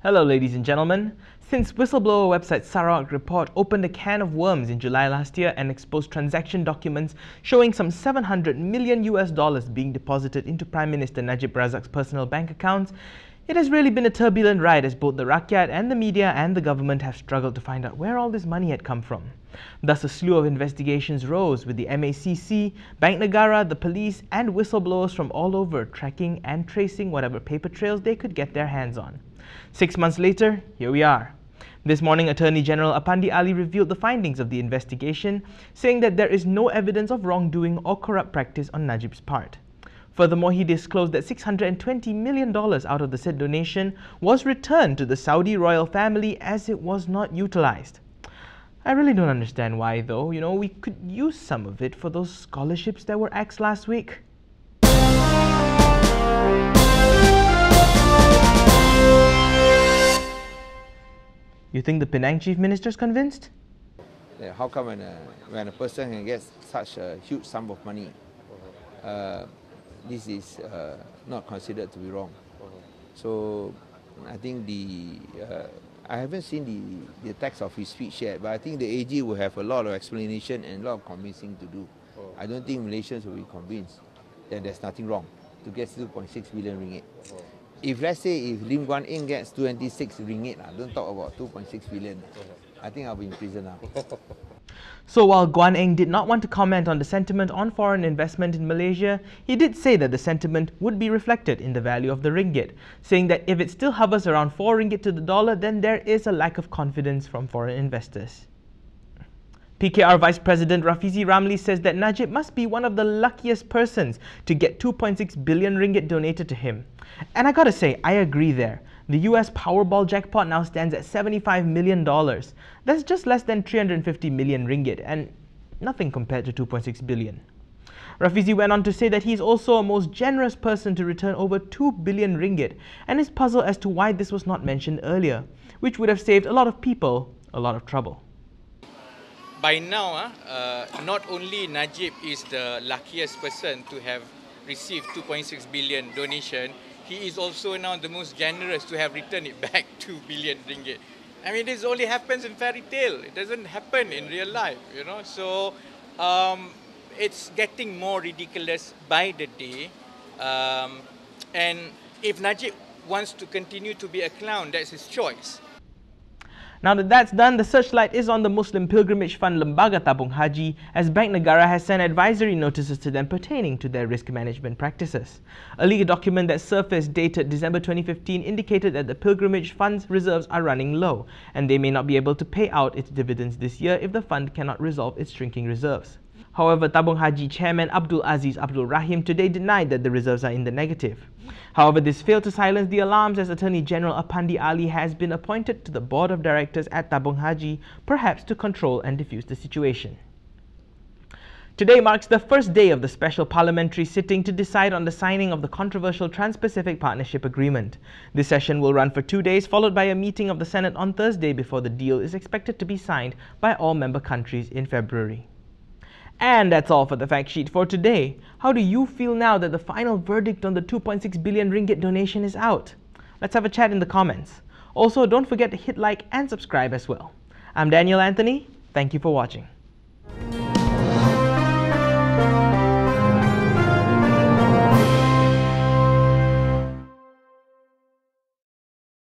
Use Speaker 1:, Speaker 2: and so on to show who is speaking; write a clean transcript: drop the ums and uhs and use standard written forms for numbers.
Speaker 1: Hello ladies and gentlemen. Since whistleblower website Sarawak Report opened a can of worms in July last year and exposed transaction documents showing some $700 million being deposited into Prime Minister Najib Razak's personal bank accounts, it has really been a turbulent ride as both the Rakyat and the media and the government have struggled to find out where all this money had come from. Thus, a slew of investigations rose, with the MACC, Bank Negara, the police and whistleblowers from all over tracking and tracing whatever paper trails they could get their hands on. 6 months later, here we are. This morning, Attorney General Apandi Ali revealed the findings of the investigation, saying that there is no evidence of wrongdoing or corrupt practice on Najib's part. Furthermore, he disclosed that $620 million out of the said donation was returned to the Saudi royal family as it was not utilized. I really don't understand why though. We could use some of it for those scholarships that were axed last week. You think the Penang Chief Minister's convinced?
Speaker 2: Yeah, how come when a person can get such a huge sum of money, this is not considered to be wrong? So I think I haven't seen the text of his speech yet, but I think the AG will have a lot of explanation and a lot of convincing to do. I don't think Malaysians will be convinced that there's nothing wrong to get 2.6 billion ringgit. If let's say if Lim Guan Eng gets 26 ringgit, don't talk about 2.6 billion. I think I'll be in prison now.
Speaker 1: So while Guan Eng did not want to comment on the sentiment on foreign investment in Malaysia, he did say that the sentiment would be reflected in the value of the ringgit, saying that if it still hovers around 4 ringgit to the dollar, then there is a lack of confidence from foreign investors. PKR Vice President Rafizi Ramli says that Najib must be one of the luckiest persons to get 2.6 billion ringgit donated to him. And I gotta say, I agree there. The US Powerball jackpot now stands at $75 million. That's just less than 350 million ringgit and nothing compared to 2.6 billion. Rafizi went on to say that he's also a most generous person to return over 2 billion ringgit and is puzzled as to why this was not mentioned earlier, which would have saved a lot of people a lot of trouble.
Speaker 3: By now, not only Najib is the luckiest person to have received 2.6 billion donation, he is also now the most generous to have returned it back 2 billion ringgit. I mean, this only happens in fairy tale. It doesn't happen in real life, So it's getting more ridiculous by the day. And if Najib wants to continue to be a clown, that's his choice.
Speaker 1: Now that that's done, the searchlight is on the Muslim Pilgrimage Fund Lembaga Tabung Haji, as Bank Negara has sent advisory notices to them pertaining to their risk management practices. A legal document that surfaced dated December 2015 indicated that the Pilgrimage Fund's reserves are running low, and they may not be able to pay out its dividends this year if the fund cannot resolve its shrinking reserves. However, Tabung Haji Chairman Abdul Aziz Abdul Rahim today denied that the reserves are in the negative. However, this failed to silence the alarms, as Attorney General Apandi Ali has been appointed to the board of directors at Tabung Haji, perhaps to control and defuse the situation. Today marks the first day of the special parliamentary sitting to decide on the signing of the controversial Trans-Pacific Partnership Agreement. This session will run for 2 days, followed by a meeting of the Senate on Thursday before the deal is expected to be signed by all member countries in February. And that's all for the fact sheet for today. How do you feel now that the final verdict on the 2.6 billion ringgit donation is out? Let's have a chat in the comments. Also, don't forget to hit like and subscribe as well. I'm Daniel Anthony. Thank you for watching.